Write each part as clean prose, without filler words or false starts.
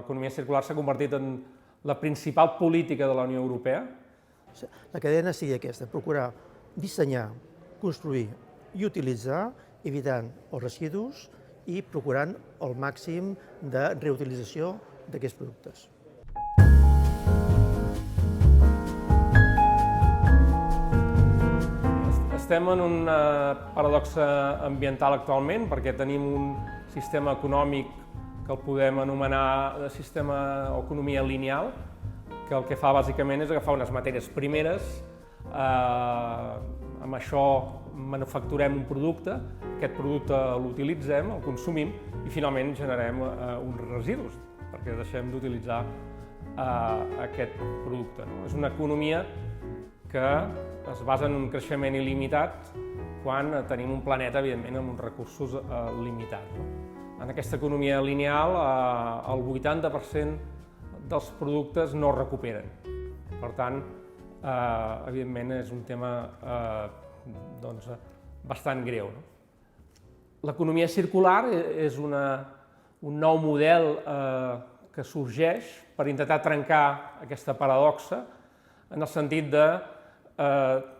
L'economia circular s'ha convertit en la principal política de la Unió Europea. La cadena sigui aquesta, procurar dissenyar, construir i utilitzar, evitant els residus i procurant el màxim de reutilització d'aquests productes. Estem en una paradoxa ambiental actualment perquè tenim un sistema econòmic que el podem anomenar de sistema o economia lineal, que el que fa bàsicament és agafar unes matèries primeres, amb això manufacturem un producte, aquest producte l'utilitzem, el consumim i finalment generem uns residus perquè deixem d'utilitzar aquest producte. És una economia que es basa en un creixement il·limitat quan tenim un planeta, evidentment, amb uns recursos limitats. En aquesta economia lineal, el 80% dels productes no es recuperen. Per tant, evidentment, és un tema bastant greu. L'economia circular és un nou model que sorgeix per intentar trencar aquesta paradoxa en el sentit de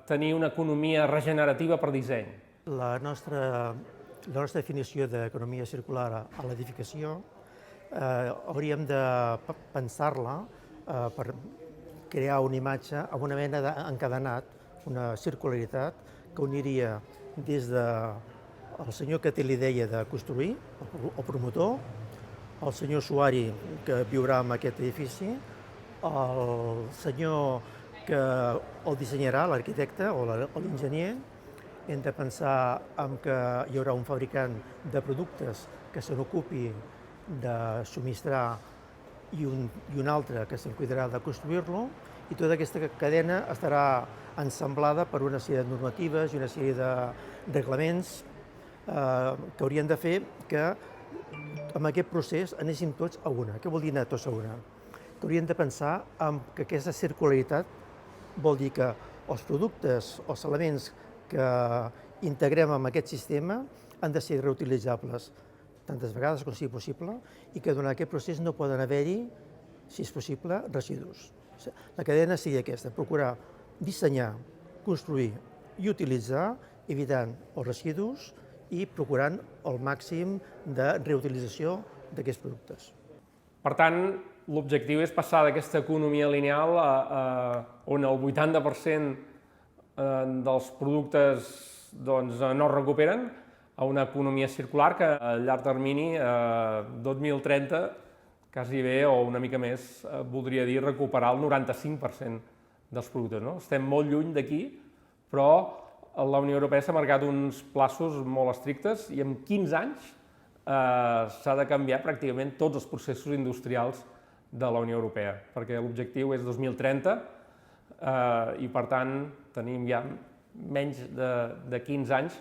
tenir una economia regenerativa per disseny. La nostra definició d'economia circular a l'edificació hauríem de pensar-la per crear una imatge amb una mena d'encadenat, una circularitat que uniria des del senyor que té la idea de construir, el promotor, el senyor usuari que viurà en aquest edifici, el senyor que el dissenyarà, l'arquitecte o l'enginyer. Hem de pensar que hi haurà un fabricant de productes que se n'ocupi de subministrar i un altre que se'n cuidarà de construir-lo, i tota aquesta cadena estarà ensamblada per una sèrie de normatives i una sèrie de reglaments que haurien de fer que en aquest procés anéssim tots a una. Què vol dir anar tots a una? Que hauríem de pensar que aquesta circularitat vol dir que els productes, els elements que integrem en aquest sistema han de ser reutilitzables tantes vegades com sigui possible i que durant aquest procés no poden haver-hi, si és possible, residus. La cadena sigui aquesta, procurar dissenyar, construir i utilitzar, evitant els residus i procurant el màxim de reutilització d'aquests productes. Per tant, l'objectiu és passar d'aquesta economia lineal on el 80% dels productes no es recuperen a una economia circular que a llarg termini, 2030, quasi bé o una mica més, voldria dir recuperar el 95% dels productes. Estem molt lluny d'aquí, però la Unió Europea s'ha marcat uns plaços molt estrictes i en 15 anys s'ha de canviar pràcticament tots els processos industrials de la Unió Europea, perquè l'objectiu és 2030 i, per tant, tenim ja menys de 15 anys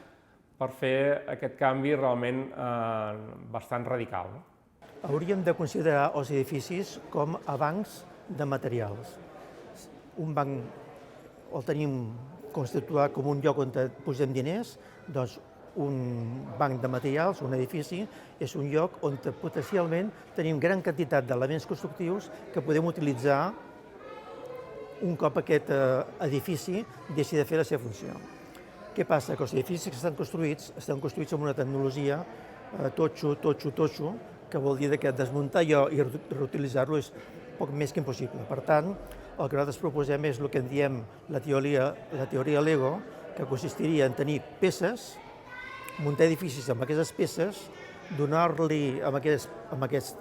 per fer aquest canvi realment bastant radical. Hauríem de considerar els edificis com a bancs de materials. Un banc el tenim constituït com un lloc on posem diners, doncs un banc de materials, un edifici, és un lloc on potencialment tenim gran quantitat d'elements constructius que podem utilitzar un cop aquest edifici deixi de fer la seva funció. Què passa? Que els edificis que estan construïts amb una tecnologia totxo, que vol dir que desmuntar allò i reutilitzar-lo és poc més que impossible. Per tant, el que nosaltres proposem és el que en diem la teoria Lego, que consistiria en tenir peces, muntar edificis amb aquestes peces, donar-li a aquest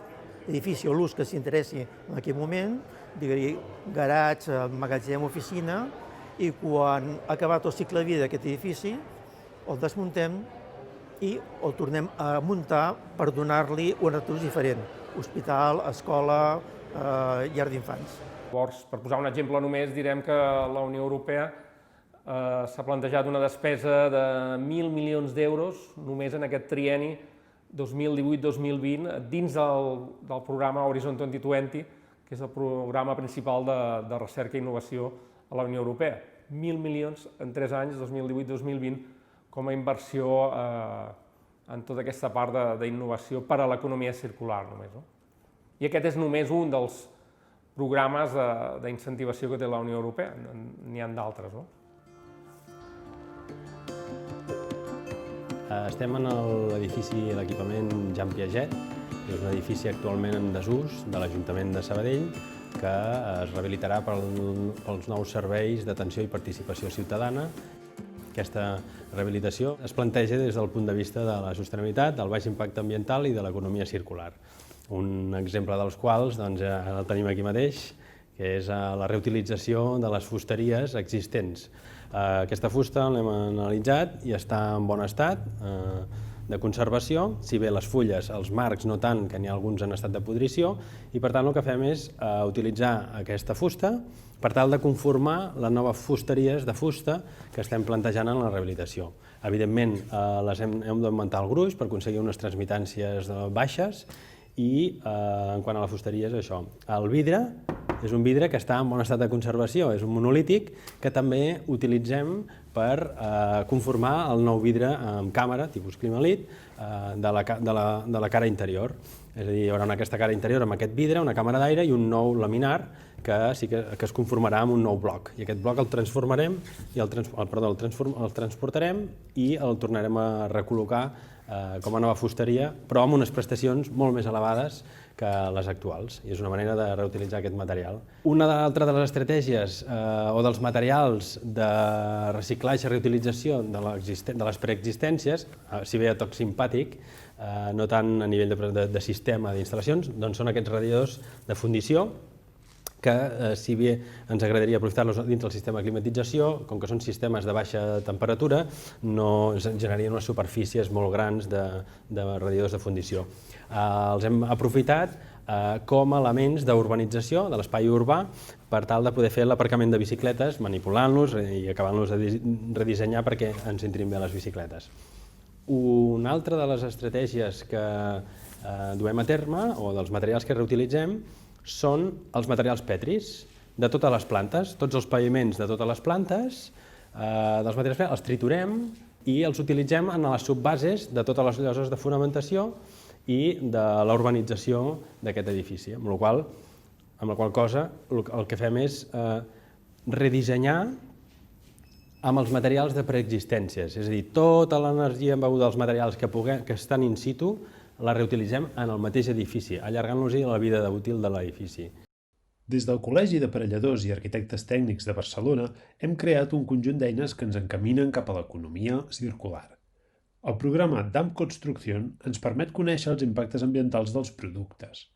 edifici o l'ús que s'interessi en aquell moment, digue-li garatge, magatzem, oficina, i quan ha acabat el cicle de vida d'aquest edifici, el desmuntem i el tornem a muntar per donar-li un ús diferent, hospital, escola, llar d'infants. Llavors, per posar un exemple només, direm que la Unió Europea s'ha plantejat una despesa de 1.000 milions d'euros només en aquest trienni 2018-2020 dins del programa Horizon 2020, que és el programa principal de recerca i innovació a la Unió Europea. 1.000 milions en 3 anys, 2018-2020, com a inversió en tota aquesta part d'innovació per a l'economia circular només. I aquest és només un dels programes d'incentivació que té la Unió Europea, n'hi ha d'altres, no? Estem en l'edifici de l'equipament Jean Piaget, que és un edifici actualment en desús de l'Ajuntament de Sabadell, que es rehabilitarà pels nous serveis d'atenció i participació ciutadana. Aquesta rehabilitació es planteja des del punt de vista de la sostenibilitat, del baix impacte ambiental i de l'economia circular. Un exemple dels quals el tenim aquí mateix, que és la reutilització de les fusteries existents. Aquesta fusta l'hem analitzat i està en bon estat de conservació, si bé les fulles, els marcs no tant, que n'hi ha alguns en estat de pudrició, i per tant el que fem és utilitzar aquesta fusta per tal de conformar les noves fusteries de fusta que estem plantejant en la rehabilitació. Evidentment, hem d'augmentar el gruix per aconseguir unes transmitàncies baixes i en quant a la fusteria és això. El vidre és un vidre que està en bon estat de conservació, és un monolític que també utilitzem per conformar el nou vidre amb càmera, tipus Climalit, de la cara interior. És a dir, hi haurà aquesta cara interior amb aquest vidre, una càmera d'aire i un nou laminar que es conformarà amb un nou bloc. I aquest bloc el transformarem, el transportarem i el tornarem a recol·locar com a nova fusteria, però amb unes prestacions molt més elevades que les actuals, i és una manera de reutilitzar aquest material. Una altra de les estratègies o dels materials de reciclatge i reutilització de les preexistències, si bé a toc simpàtic, no tant a nivell de sistema d'instal·lacions, doncs són aquests radiadors de fundició, que si bé ens agradaria aprofitar-los dins del sistema de climatització, com que són sistemes de baixa temperatura, no generarien unes superfícies molt grans de radiadors de fundició. Els hem aprofitat com a elements d'urbanització de l'espai urbà per tal de poder fer l'aparcament de bicicletes, manipulant-los i acabant-los de redissenyar perquè ens entrin bé les bicicletes. Una altra de les estratègies que duem a terme, o dels materials que reutilitzem, són els materials petris de totes les plantes. Tots els paviments de totes les plantes dels materials petris els triturem i els utilitzem en les subbases de totes les lloses de fonamentació i de la urbanització d'aquest edifici, amb la qual cosa el que fem és redissenyar amb els materials de preexistències, és a dir, tota l'energia embeguda dels materials que estan in situ la reutilitzem en el mateix edifici, allargant-los la vida útil de l'edifici. Des del Col·legi d'Aparelladors i Arquitectes Tècnics de Barcelona hem creat un conjunt d'eines que ens encaminen cap a l'economia circular. El programa DAM Construcción ens permet conèixer els impactes ambientals dels productes.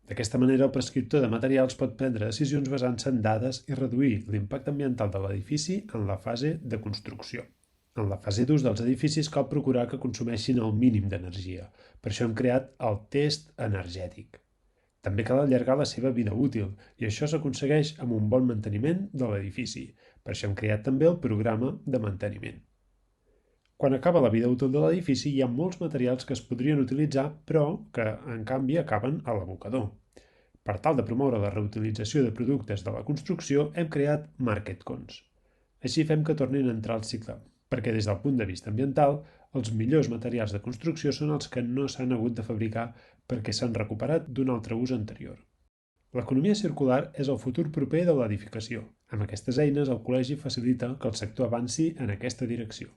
D'aquesta manera, el prescriptor de materials pot prendre decisions basant-se en dades i reduir l'impacte ambiental de l'edifici en la fase de construcció. En la fase d'ús dels edificis cal procurar que consumeixin el mínim d'energia. Per això hem creat el test energètic. També cal allargar la seva vida útil i això s'aconsegueix amb un bon manteniment de l'edifici. Per això hem creat també el programa de manteniment. Quan acaba la vida útil de l'edifici hi ha molts materials que es podrien utilitzar però que, en canvi, acaben a l'abocador. Per tal de promoure la reutilització de productes de la construcció hem creat MarketCons. Així fem que tornin a entrar al cicle, perquè des del punt de vista ambiental, els millors materials de construcció són els que no s'han hagut de fabricar perquè s'han recuperat d'un altre ús anterior. L'economia circular és el futur proper de l'edificació. Amb aquestes eines, el Col·legi facilita que el sector avanci en aquesta direcció.